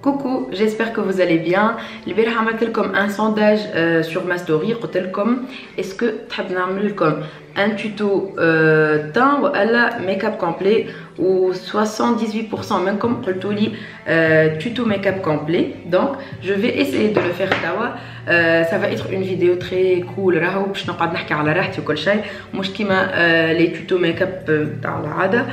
Coucou, j'espère que vous allez bien. البارح عملت لكم un sondage sur ma story. قلت لكم est-ce que تحب نعمل لكم un tuto teint ولا make-up complet ou 78% منكم قلتوا لي tuto make-up complet. Donc je vais essayer de le faire توا. Ça va être une vidéo très cool راهو باش نقعد نحكي على راحتي وكل شيء مش كيما les tutos make-up تاع العادة.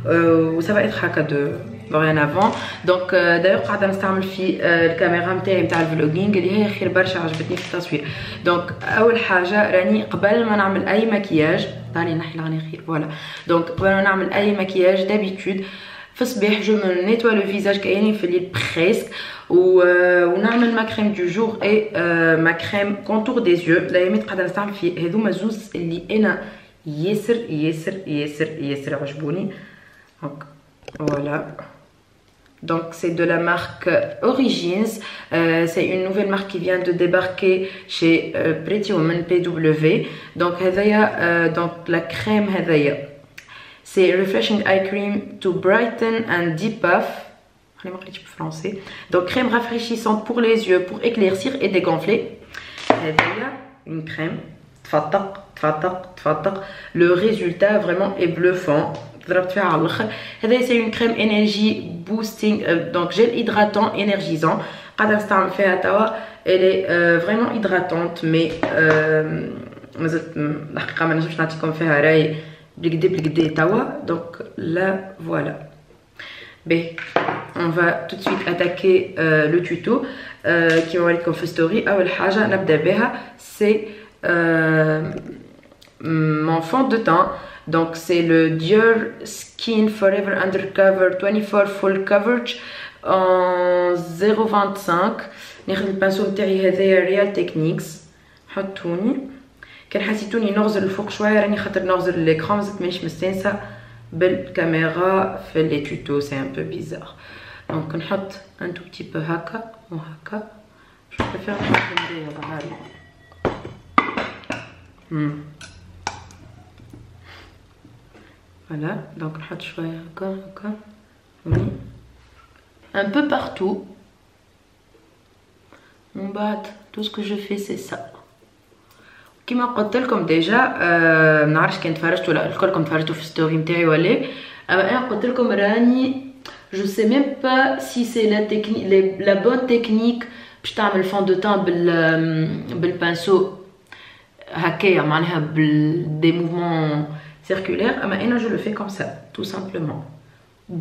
وسا va être هكا de rien avant. Donc d'ailleurs قاعده نستعمل في الكاميرا نتاعي نتاع الفلوجينغ اللي هي خير برشا عجبتني في التصوير. دونك اول حاجه راني قبل ما نعمل اي مكياج طالي نحي الغني خير فوالا. دونك قبل ما نعمل اي مكياج دابيتود في الصباح جو من نيتوا لو فيزاج كاينين في الليل بريسك ونعمل ما كريم دو جور اي ما كريم كونتور دي يو. لايميت قاعده نستعمل في هذوما زوز اللي انا ياسر ياسر ياسر ياسر عجبوني. دونك voilà. Donc c'est de la marque Origins, c'est une nouvelle marque qui vient de débarquer chez Pretty Woman PW. Donc donc la crème c'est Refreshing Eye Cream to Brighten and Depuff. Français. Donc crème rafraîchissante pour les yeux, pour éclaircir et dégonfler. Une crème تفطق. Le résultat vraiment est bluffant. ضربت فيها على الاخر. هذا سي اون كريم انرجي بوستينغ دونك جيل هيدراتون انرجيزون قاعده نستعمل فيها توا. الي فريمون هيدراتونت مي مازلت الحقيقه ما نجمش نعطيكم فيها راي بالكدا توا. دونك لا فوالا بي on va tout de suite attaquer le tuto qui نوريكم في ستوري. اول حاجه نبدا بها سي mon fond de teint. Donc c'est le Dior Skin Forever Undercover 24 Full Coverage en 0.25. ناخذ البانسو نتاعي هذايا ريال تكنيكس حطوني. كان حسيتوني نغزر الفوق شويه راني خاطر نغزر ليكرون مازلت مانيش مستانسه بالكاميرا في لي توتو سي ان بو بيزار. دونك نحط ان تو بتي بو هكا وهكا. جو بريفير نحط هذايا ظهري. Voilà, donc نحط شويه هكا un peu partout. من بعد tout ce que je fais c'est ça. كيما قلت لكم ديجا ما نعرفش كان تفرجتوا ولا الكلكم تفرجتوا في الستوري نتاعي ولا اما انا قلت لكم راني je sais même pas si c'est la technique la bonne technique باش تعمل fond de teint بالبانسو هكايا معناها des mouvements circulaire. Et je le fais comme ça, tout simplement.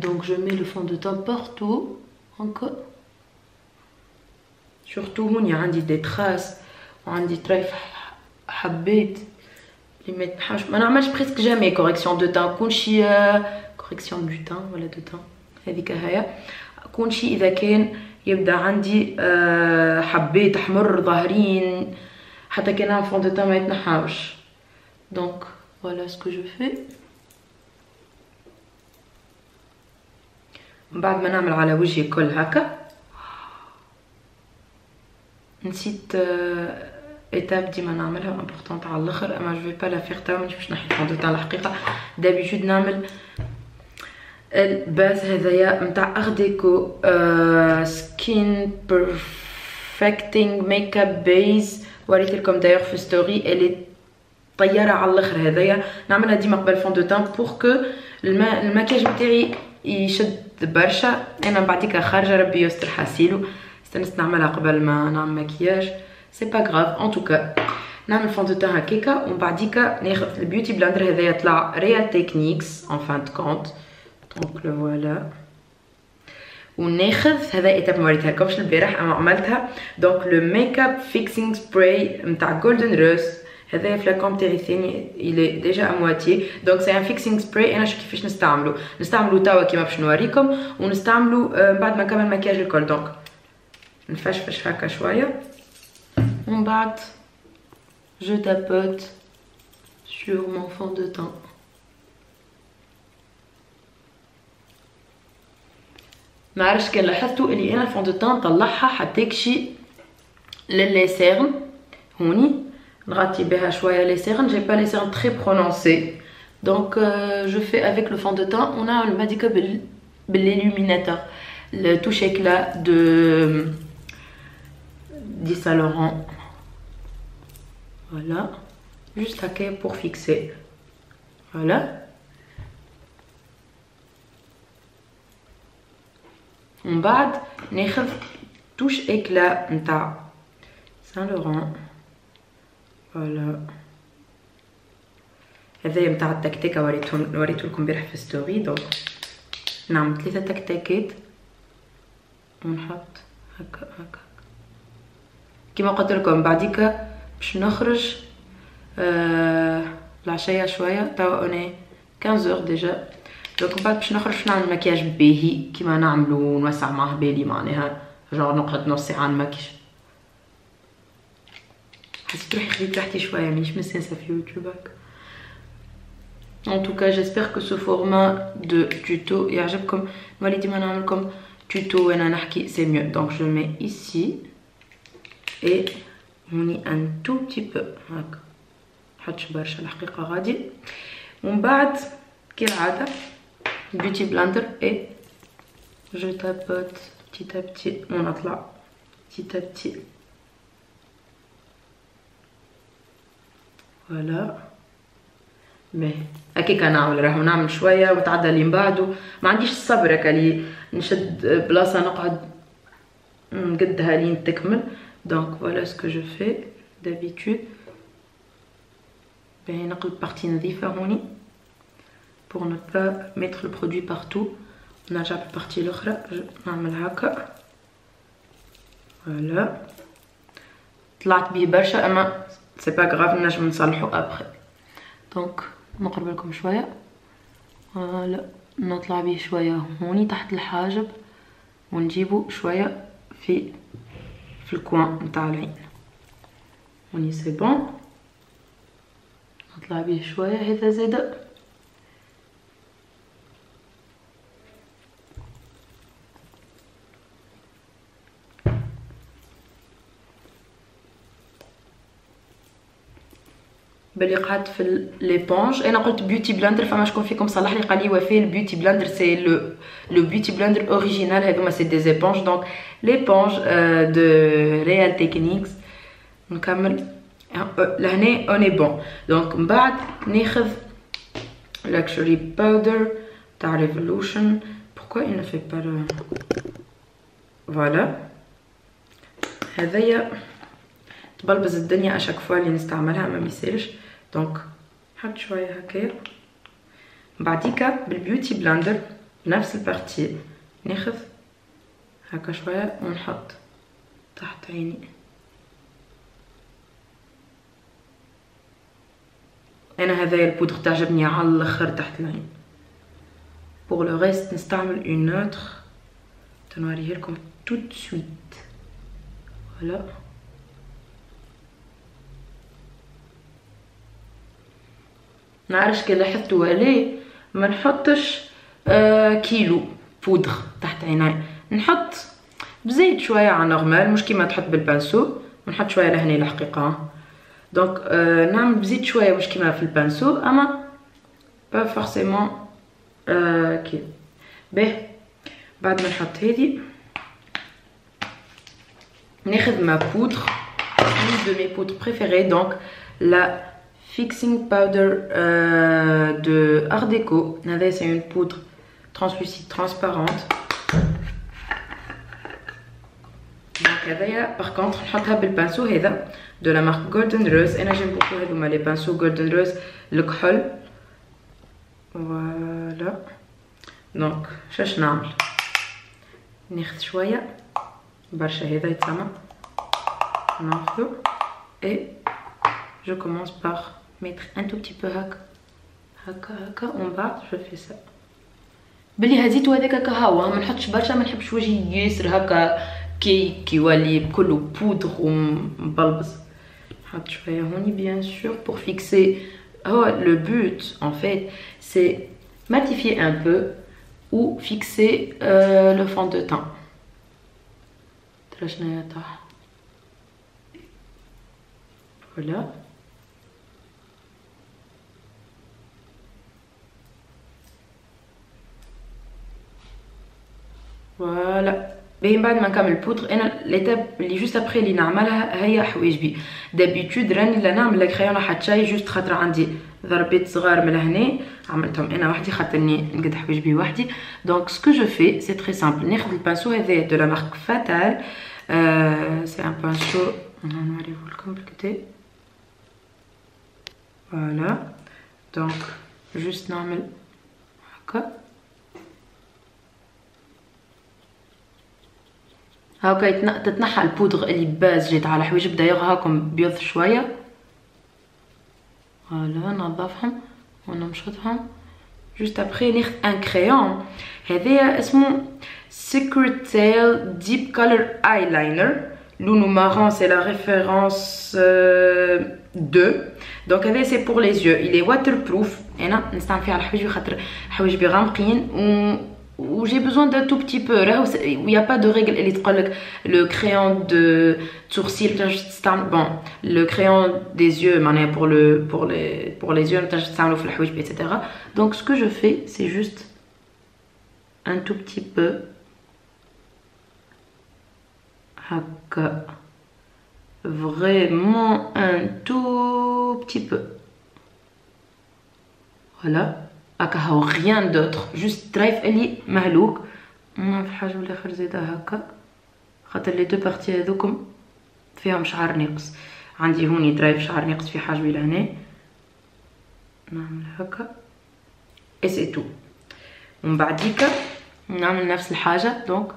Donc je mets le fond de teint partout. Encore. Surtout, il y a des traces. On dit très habit. Les mettre. Je n'ai presque jamais correction de teint. Correction du teint, voilà de teint. هذيك هيا. كل شيء إذا كان يبدأ عندي حبيت أحمر ظاهرين حتى كان un fond de teint ما يتنحاوش. Donc voilà ce que je fais. بعد ما نعمل على وجهي كل هكا نسيت ايتاب ديما نعملها امبورطونط على الاخر اما جو في با لا فيغ تاع مانيش باش نحي الفوندو تاع الحقيقه. دابيتود نعمل الباز هذايا نتاع ارديكو سكين بيرفكتينغ ميك اب بيز. وريت لكم دايوغ في ستوري اللي طياره على الاخر. هذايا نعملها ديما قبل فون دو تان بور كو الماكياج نتاعي يشد برشا. انا بعديك خارجه ربي يستر حاسيلو استنست نعملها قبل ما نعمل ماكياج سي با غراف. ان توكا نعمل فون دو تان هكاكا ومن بعديك ناخذ البيوتي بلندر هذايا طلع ريال تكنيكس ان فان دو كونت. دونك لو فوالا وناخذ هذا ايتاب ما وريتها لكمش البارح اما عملتها. دونك لو ميك اب فيكسينغ سبراي نتاع جولدن روز. هذا فلاكون تاعي الثاني il est déjà à moitié. donc c'est un fixing spray. انا شو كيفاش نستعملو توا كيما باش نوريكم ونستعملو بعد ما نكمل مكياج الكل. دونك نفشفش هكا شويه ومن بعد je tapote sur mon fond de teint. ما عرفتش كان لاحظتوا اللي انا الفون دو تان طلعها حتى كشي للي سيرن هوني نغطي بها شويه لي سيرن. j'ai pas les cernes très prononcées donc je fais avec le fond de teint. on a le médicament بالilluminateur le touche éclat de Saint Laurent. Voilà, juste هكا pour fixer. Voilà. ومن بعد ناخذ touche éclat نتاع Saint Laurent. فوالا هذايا نتاع التكتيكه وريتهولكم امبارح في ستوري. دونك نعمل 3 تكتيكات ونحط هكا هكا كيما قلت لكم. بعديكا باش نخرج العشيه شويه. توا انا 15 ديجا. دونك بعد باش نخرج نعمل مكياج باهي كيما نعملو ونوسع معاه بالي معناها جونغ نقعد نص ساعه نمكياج. حسيت روحي خديت راحتي شويه مانيش مستانسه في يوتيوب هكا. En tout cas, j'espère que ce format de tuto يعجبكم. نولي ديما نعملكم tuto وانا نحكي c'est mieux. Donc je mets ici et هوني un tout petit peu هكا. محطش برشا الحقيقة غادي. ومن بعد كالعادة beauty blender et je tapote petit à petit. ونطلع petit à petit. Voilà. مي هكاكا نعمل راهو نعمل شويه وتعدى اللي من بعده. ما عنديش الصبر هكا لي نشد بلاصه نقعد نقدها لين تكمل. دونك فوالا سكو جو في دابيتود. باهي نقلب بارتي نظيفه هوني بور نو با ميتر لو برودوي بارتو. نرجع بالبارتي الاخرى نعمل هكا. فوالا طلعت بيه برشا اما سي با غراف نجم نصلحو ابخي. دونك نقرب لكم شويه. فوالا نطلع بيه شويه هوني تحت الحاجب ونجيبو شويه في الكوان نتاع العين هوني سي بون. نطلع بيه شويه هذا زاده. بلي قعدت في ليبونج. انا قلت بيوتي بلندر فما شكون فيكم صلح لي قال لي وفي البيوتي بلندر سي لو بيوتي بلندر اوريجينال. هذوما سي دي زيبونج. دونك ليبونج دو ريال تكنيكس. نكمل لهنا اوني بون. دونك من بعد ناخذ لاكشري باودر تاع ريفولوشن. بوركوا il ne fait pas le فوالا. هذايا تبلبز الدنيا اشاك فوا اللي نستعملها ما ميسالش. دونك نحط شويه هكايا. بعديكا بالبيوتي بلندر بنفس البارتي ناخذ هكا شويه ونحط تحت عيني. انا هذايا البودر تعجبني على الاخر تحت العين. بور لو ريست نستعمل اون نوتر تنوريه لكم تو دو سويت. فوالا نعرفش كي لاحظتوا عليه ما نحطش كيلو بودر تحت عيني. نحط بزيت شويه على نورمال مش كيما تحط بالبانسو. ونحط شويه لهنا الحقيقه. دونك نعمل بزيت شويه مش كيما في البانسو اما با فورسيمون كي. باهي بعد ما نحط هذه ناخذ ما بودر une de mes poudres préférées. Donc la fixing powder de Art Deco. C'est une poudre translucide transparente. Donc par contre نحطها بالبانسو هذا de la marque Golden Rose. انا j'aime beaucoup هذوما les pinceaux Golden Rose الكحل. فوالا دونك شاش نعمل ناخذ شويه برشا هذا يتسمى ناخذو et je commence par mettre un tout petit peu هكا هكا هكا ومن بعد je fais ça. بلي هزيت هذاك هكا هوا ما نحطش برشا. ما نحبش وجهي ياسر هكا كي يولي كله بودر ومبلبز. نحط شويه هوني bien sûr pour fixer. Le but en fait c'est matifier un peu ou fixer le fond de teint. Voilà. Voilà. فوالا. باهي بعد ما نكمل البودر انا ليتاب اللي جوست ابخي اللي نعملها هي حوايجبي. دابيتود راني لا نعمل لا كريون حتى شي جوست خاطر عندي ضربات صغار من هنا عملتهم انا وحدي خاطرني نقد حوايجبي وحدي. دونك سكو جو في سي تري سامبل. ناخذ البانسو هذايا دو لا مارك فاتال، سي ان بانسو نوريو لكم بالكدا فوالا. دونك جوست نعمل هكا هاكا تتنحى البودر اللي باز جيت على حوايج دايوغ هاكم بيض شويه فوالا. ننظفهم ونمشطهم جوست ابخي. ناخذ ان كريون هذايا اسمه سيكريت تيل ديب كولر ايلاينر لونه مارون، سي لا ريفيرونس 2. دونك هذا سي بور لي يو، il est waterproof. انا نستعمل فيه على حوايجي خاطر حوايجي غامقين و j'ai besoin d'un tout petit peu. Il n'y a pas de règle اللي تقولك le crayon de sourcil تنجم تستعمل bon le crayon des yeux معناها pour les yeux تنجم تستعملو في الحوايج etc. Donc ce que je fais c'est juste un tout petit peu هكا vraiment un tout petit peu voilà هكا هو rien d'autre juste درايف اللي مهلوك. ما في حاجه بالاخر زيده هكا خاطر لي دو بارتي هذوكم فيهم شعر ناقص. عندي هوني درايف شعر ناقص في حاجبي لهنا نعمل هكا اي سي تو. ومن بعديك نعمل نفس الحاجه. دونك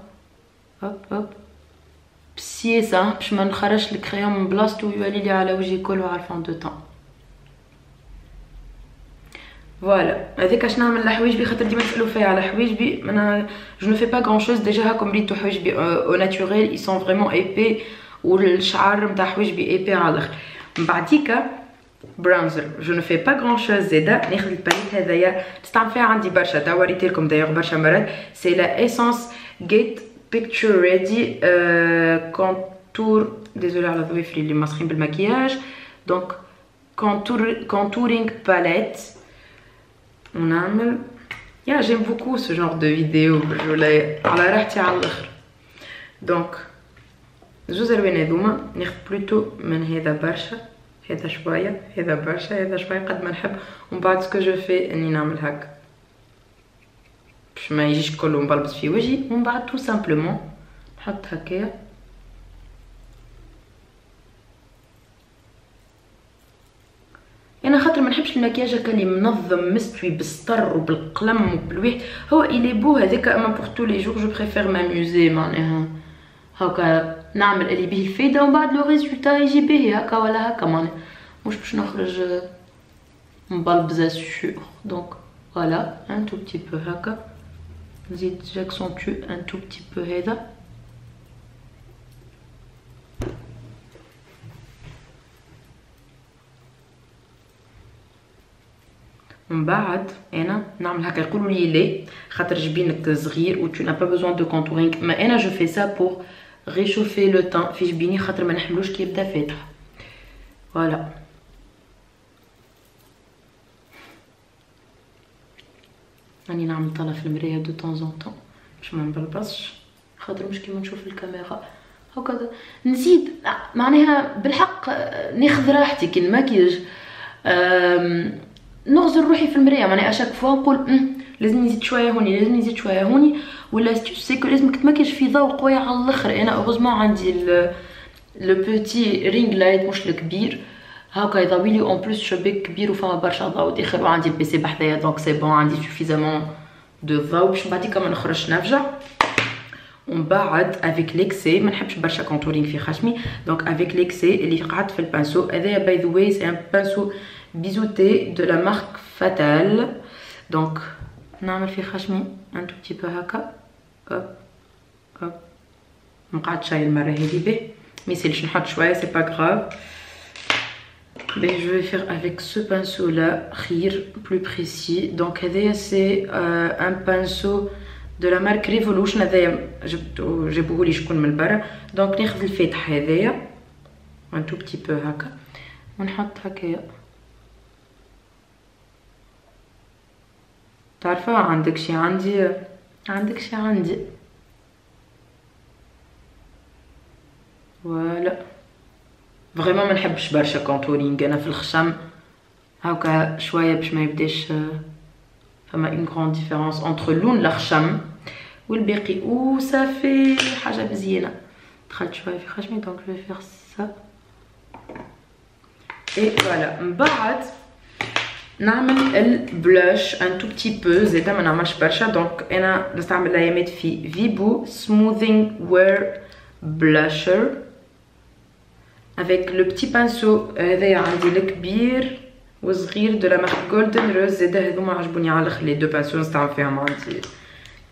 هوب هوب بسياسه باش ما نخرجش الكريون من بلاصتو ويولي لي على وجهي كله على الفون دو طون فوالا. هذيك اش نعمل لحوايجبي خاطر ديما تسالوا فيا على حوايجبي. انا جو نو في با غران شوز ديجا هاكم ريتو حوايجبي او ناتوريل اي سون فريمون ايبي والشعر نتاع حوايجبي ايبي على الاخر. من بعديك برونزر جو نو في با غران شوز زاده. ناخذ الباليت هذايا تستعمل فيها عندي برشا تا وريت لكم دايوغ برشا مرات. سي لا ايسونس جيت بيكتشر ريدي كونتور ديزولي على ظويفري اللي ماسخين بالمكياج. دونك contouring palette. On عمل يا j'aime beaucoup ce genre de vidéo على راحتي على الاخر. دونك زوز الوان هذوما ناخذ بلوتو من هذا برشا هذا شويه هذا برشا هذا شويه قد ما نحب. ومن بعد سكو جو في اني نعمل هكا باش ما يجيش كله مبلبس في وجهي. ومن بعد تو سامبلومون نحط هكايا انا خاطر ما نحبش المكياج هكا اللي منظم مستوي بالسطر وبالقلم وبالويح. هو الي بو هذاك اما بور تو لي جور جو بريفير ماموزي معناها هكا نعمل اللي به الفايده ومن بعد لو ريزولتا يجي به هكا ولا هكا معناها مش باش نخرج مبلبزه سور. دونك فوالا ان تو بتي بو هكا نزيد جاكسونتو ان تو بتي بو هذا. من بعد انا نعمل هكا يقولوا لي لي خاطر جبينك صغير و tu n'as pas besoin de contouring. ما انا جو في سا pour réchauffer le teint في جبيني خاطر ما نحملوش كي يبدا فاتح فوالا. راني نعمل طلع في المرايه دو طون زون طون باش ما نبلبصش خاطر مش كيما نشوف الكاميرا هكذا. نزيد معناها بالحق ناخذ راحتي كي الماكياج نغزر روحي في المرايه معناها اشاك فوا نقول لازم نزيد شويه هوني لازم نزيد شويه هوني ولا سيكو لازمك تماكياج في ضوء قوي على الاخر. انا اوغوزمون عندي لو بوتي رينغ لايت مش الكبير هاكا يضوي لي اون بليس شباك كبير وفما برشا ضوء داخل وعندي البيسي بحذايا دونك سي بون عندي سوفيزامون دو ضوء باش بعديك ما نخرجش نرجع. ومن بعد افيك ليكسي ما نحبش برشا كونتورينغ في خشمي دونك افيك ليكسي اللي قعدت في البانسو هذايا باي ذا واي سي ان بانسو بيزوتي دو لا مارك فاتال. دونك نعمل في خشمي ان تو بتي بو هكا هوب هوب مقعدش هاي المره هذي به ميسالش نحط شويه سي با غراف. Mais je vais faire avec ce pinceau là, خير plus précis. Donc c'est un pinceau de la marque Revolution. هذايا جابوه لي شكون من برا. دونك ناخذ الفاتح هذايا un tout petit peu هكا ونحط هكايا. تعرفوا عندك شي عندي فوالا فريمون ما نحبش برشا كونتورينغ انا في الخشم هاكا شويه باش ما يبداش فما اون غران ديفيرونس انتر لون الخشم والباقي او صافي حاجه مزيانه. دخلت شويه في خشمي دونك جو فيغ سا اي فوالا. من بعد نعمل البلاش ان تو بتي بو زاده ما نعملش برشا دونك انا نستعمل الايامات في فيبو سموثينغ وير بلاشر avec le petit pinceau هذايا عندي الكبير وصغير دو لا مارك جولدن روز زاده هذوما عجبوني على الاخر لي دو بانسو نستعمل فيهم عندي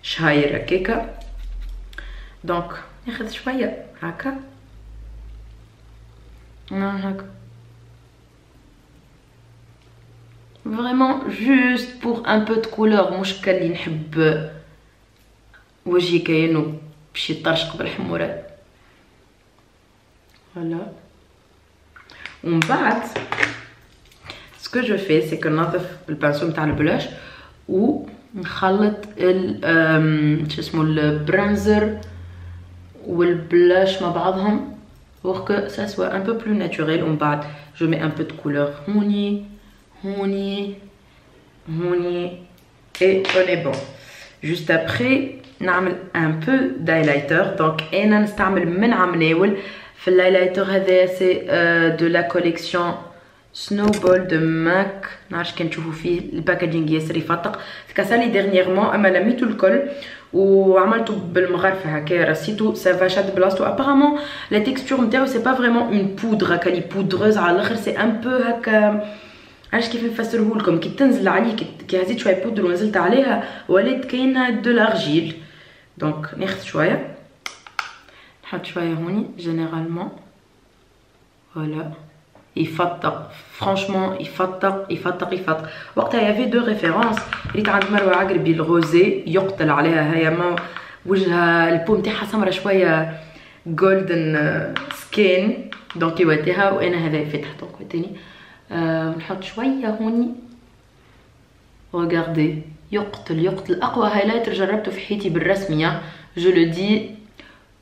شهاير هكاكا دونك ناخذ شويه هكا هكا فريمون جوست بور ان بو دو كولور مش كاللي نحب وجهي كاينو باش يطرشق بالحمورات فوالا. ومن بعد سكو جو في سي كو ننظف البانسو نتاع البلاش ونخلط شو اسمو البرانزر والبلاش مع بعضهم pour que ça soit un peu plus naturel. ومن بعد je mets un peu de couleur هوني هوني هوني et on est bon. Juste après نعمل un peu d'highlighter donc انا نستعمل من عمناول في الهايلايتر هذا سي دو لا كوليكسيون سنوبول دو ماك نعرفش كان تشوفوا فيه الباكاجينغ ياسر يفتق تكسالي ديرنييرمون اما لميتو الكل وعملته بالمغرفه هكا رصيتو سافا شاد بلاصتو ابارامون لا تيكستور نتاعو سي با فريمون اون بودر هكا لي بودروز على الاخر سي ان بو هكا علاش كيف نفسرهولكم كي تنزل عليك كي هزيت شويه بودر ونزلت عليها ولات كاينه دو لارجيل دونك ناخذ شويه نحط شويه هوني جينيرالمون فوالا يفتق فرانشمون يفتق وقتها يافي دو ريفيرونس ريت عند مروه عقربي الغوزي يقتل عليها هي ما وجهها البو نتاعها سمرة شويه جولدن سكين دونك يوديها وانا هذا فاتح دونك وديني نحط شويه هوني ريغاردي يقتل اقوى هايلايتر جربته في حياتي بالرسميه جو لو دي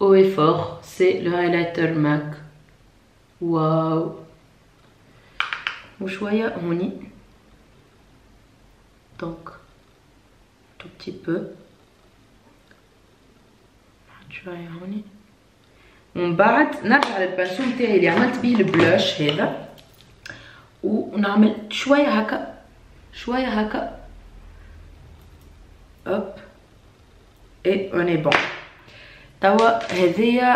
haut et fort c'est le highlighter MAC واو وشويه هوني دونك tout petit peu نحط شويه هوني ومن بعد نرجع للبانسو نتاعي اللي عملت بيه البلاش هذا ونعمل شويه هكا هوب et on est bon. توا هذيا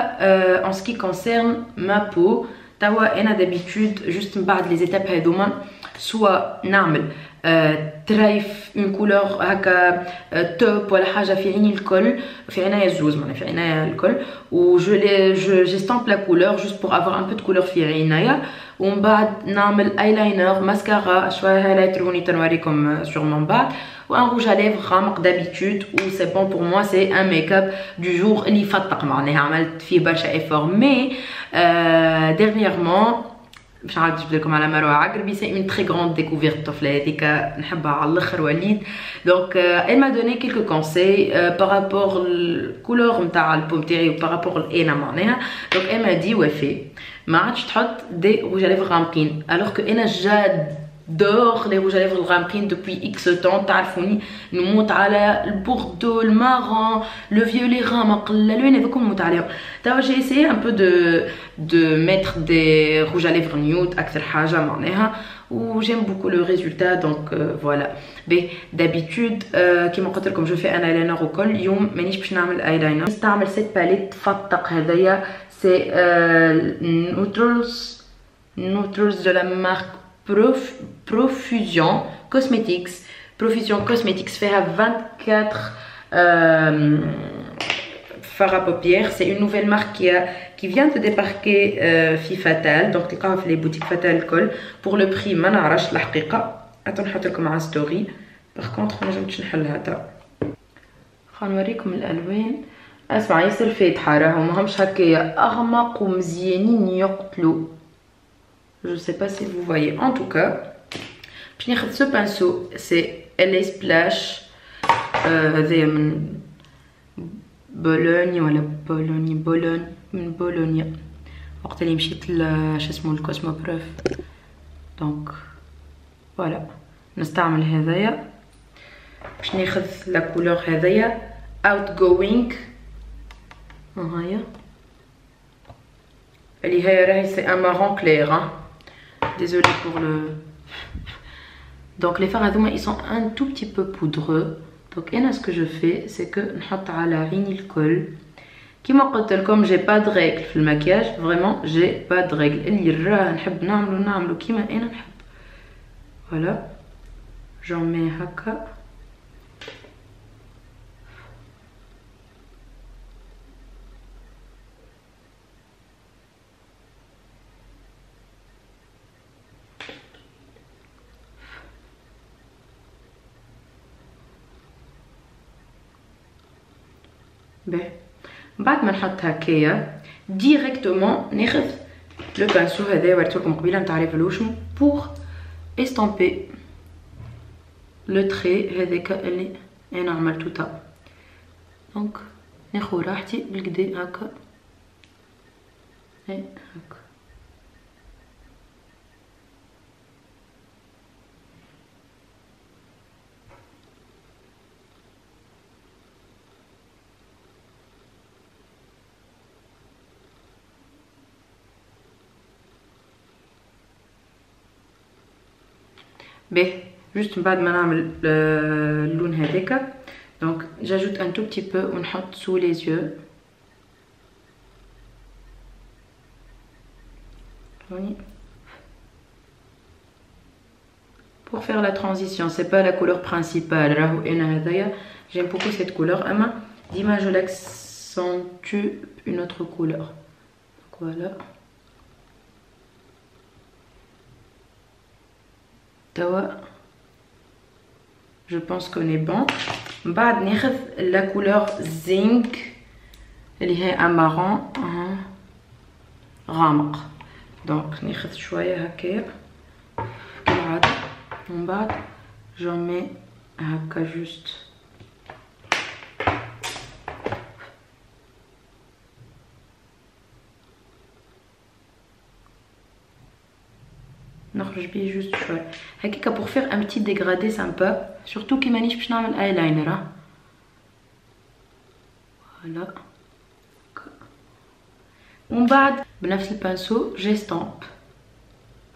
en ce qui concerne ma peau توا انا دابيتود جوست من بعد لي زيتاب هذوما سوا نعمل ترايف اون كولور هكا توب ولا حاجه في عيني الكل في عينيا الزوز معناها في عينيا الكل و جيستامب لا كولور جوست بور افوار ان بو دو كولور في عينيا ومن بعد نعمل ايلاينر ماسكارا شويه هايلايتر هوني تنوريكم سيغمون بعد و ان روج ا ليفر غامق دابيتود و سي بون بور موا سي ان ميك اب دو جور اللي يفتق معناها عملت فيه برشا ايفور مي ديرنييرمون باش نعاود نجيب لكم على مروه عقربي سي اون تري غروند ديكوفيرت الطفله هذيك نحبها على الاخر وليد دونك elle m'a donné quelques conseils par rapport الكولور نتاع البوم تاعي و par rapport انا معناها دونك elle m'a dit وفي ما عادش تحط دي روج ليفر غامقين الوغ كو انا جادور لي روج ليفر الغامقين دوبوي اكس طون تعرفوني نموت على البوردو المارون لو فيولي غامق الالوان هذوك نموت عليهم توا جي اسيي ان بو دو ميتر دي روج ليفر نيود اكثر حاجه معناها و جيم بوكو لو ريزولتا دونك فوالا بي دابيتود كيما قلت لكم جو في ان ايلاينر وكل اليوم مانيش باش نعمل ايلاينر نستعمل سيت باليت تفتق هذايا سي نوترلز دو لا مارك Profusion Cosmetics فيها 24 fard à paupières. C'est une nouvelle marque qui vient de débarquer في Fatal donc تلقاها في les boutiques Fatal كل pour le prix ما نعرفش الحقيقة حتى نحط لكم على ستوري باغ كونطخ ما نجمتش نحلها تا خلينا نوريكم الالوان اسمع ياسر فاتحه راهم ماهمش هكايا اغمق ومزيانين يقتلوا je sais pas si vous voyez en tout cas باش ناخذ ce pinceau c'est LA Splash هذايا من بولونيا ولا بولونيا من بولونيا وقت اللي مشيت شاسمو الكوسمو بروف. دونك فوالا نستعمل هذايا باش ناخذ لا كولور هذايا اوت جوينغ. هاهي اللي هي راهي سي ان مارون كلير. Désolée pour le... Donc les fards هذوما ils sont un tout petit peu poudreux. Donc et là ce que je fais c'est que نحط على عيني الكل. كيما قلت لكم j'ai pas de règle في المكياج. Vraiment j'ai pas de règle. اللي راه نحب نعملو كيما انا نحب. Voilà. J'en mets هكا. باهي بعد ما نحط هكايا ديريكتومون ناخذ لو بانسو هذايا وريتلكم قبيله نتاع ريفولوشن بور استامبي لو تري هذاك اللي انا عملتو تا. دونك ناخذ راحتي بالكدا هكا اي هكا. باهي جوست بعد ما نعمل اللون هذاك دونك جاجوت ان تو بتي بو ونحط سو لي يو. Pour faire la transition, c'est pas la couleur principale. راهو انا هذايا j'aime beaucoup cette couleur اما ديما je l'accentue une autre couleur. Donc voilà. Je pense qu'on est bon. بعد ناخذ la couleur zinc اللي هي un marron غامق. دونك ناخذ شويه هكايا كالعاده ومن بعد j'en mets هكا juste. نخرج بيه جوست شويه هكاكا pour faire un petit dégradé sympa surtout كي مانيش باش نعمل ايلاينر. فوالا ومن بعد بنفس البانسو جيستامب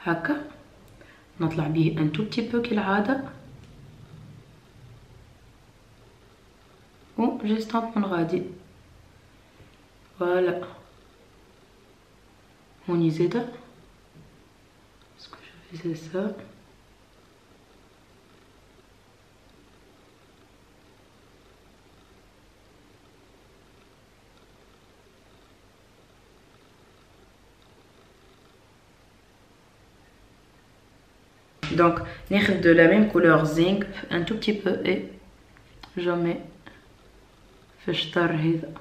هكا نطلع بيه ان تو بتي بو كالعاده و جيستامب من غادي. فوالا هوني زاده c'est ça. Donc ناخذ de la même couleur zinc un tout petit peu et j'en mets في الشطر هذا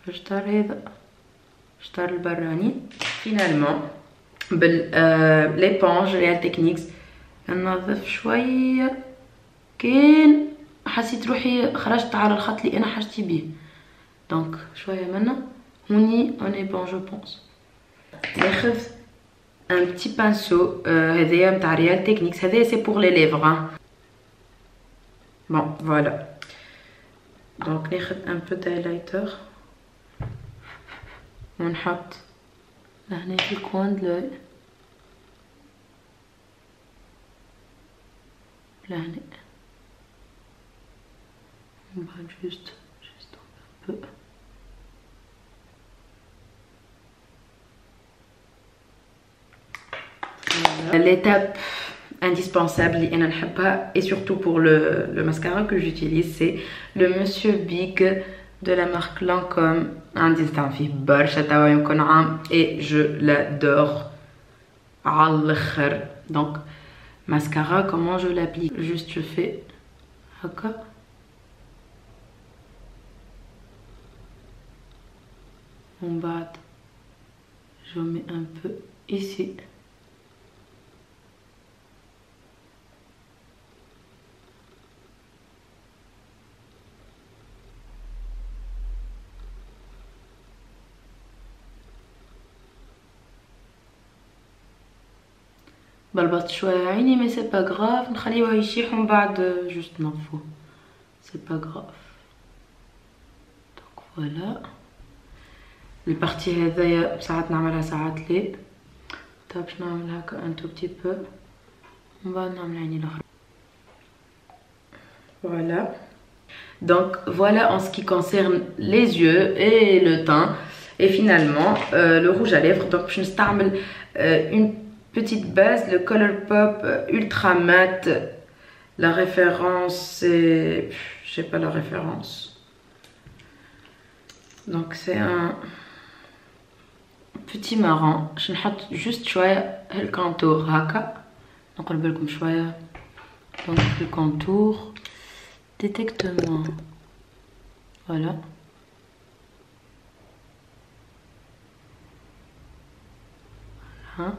في الشطر هذا الشطر البراني. Finalement بالليبونج ريال تكنيكس ننظف شويه كان حسيت روحي خرجت على الخط اللي انا حاجتي بيه. دونك شويه منا هوني اوني بون جو بونس. ناخذ ان بتي بانسو هذايا نتاع ريال تكنيكس هذايا سي بور لي ليفر. بون فوالا دونك ناخذ ان بو دايلايتر ونحط لهنا في الكوان دلوي لهنا من بعد جوست un peu. L'étape indispensable اللي انا نحبها et surtout pour le mascara que j'utilise c'est le Monsieur Big de la marque Lancôme. عندي نستعمل فيه برشا توا يمكن عام et je l'adore على الاخر. donc mascara comment je l'applique juste je fais هكا ومن بعد je mets un peu ici بلبط شويه عيني مي سي با غراف، نخليوه يشيح ومن بعد جوست نظفوه سي با غراف. دونك فوالا البارتي هذايا ساعات نعملها ساعات لي. طيب باش نعمل هكا ان تو بتي بو ومن بعد نعمل عيني الاخرى. Voilà. Donc voilà en ce qui concerne les yeux et le teint. Et finalement le rouge à lèvres. Donc je n'utilise une petite base, le Colourpop Ultra Matte. La référence c'est... je sais pas la référence. Donc c'est un petit marron. Je vais mettre juste شوية le contour هكا. نقول بالكم شوية. Donc le contour. Détectement. Voilà. Voilà.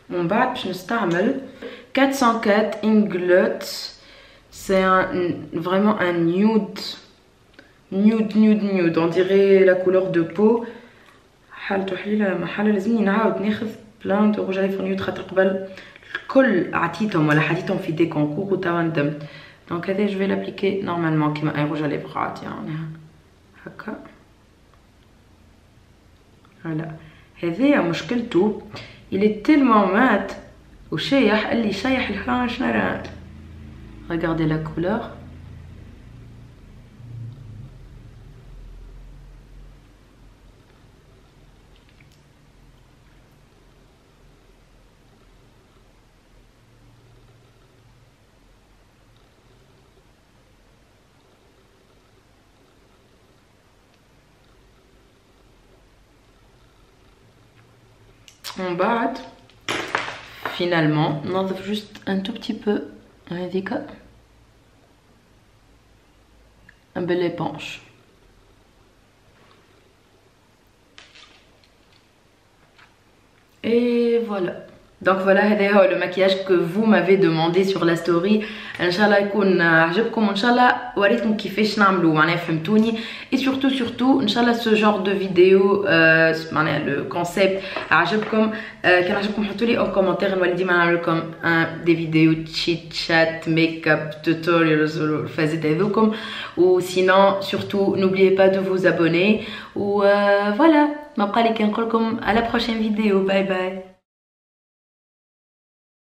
من بعد باش نستعمل 404 Inglot. C'est vraiment un nude. On dirait la couleur de peau. حالته حليله ما حاله لازمني نعاود ناخذ بلان دو روج على نيود خاطر قبل الكل عطيتهم ولا حطيتهم في دي كونكور وتوا ندمت. دونك هذا جو في لابليكي نورمالمون كيما اي روج على ليفر عادي يعني هكا. فوالا هذايا مشكلته il est tellement mat وشايح اللي شايح الفان جنرال. regardez la couleur. من بعد finalement ننظف juste un tout petit peu هذيك بالإبانش. et voilà. Donc voilà هذا هو le maquillage que vous m'avez demandé sur la story. ان شاء الله يكون عجبكم وان شاء الله وريتكم كيفاش نعملوا معناها فهمتوني. et surtout ان شاء الله ce genre de vidéo معناها le concept عجبكم. كان عجبكم حطوا لي en commentaire نولي ديما نعمل لكم des vidéos chit chat make up tutorials الفازات هذوكم. ou sinon surtout n'oubliez pas de vous abonner. و voilà ما بقى لي كي نقول لكم à la prochaine vidéo. bye bye.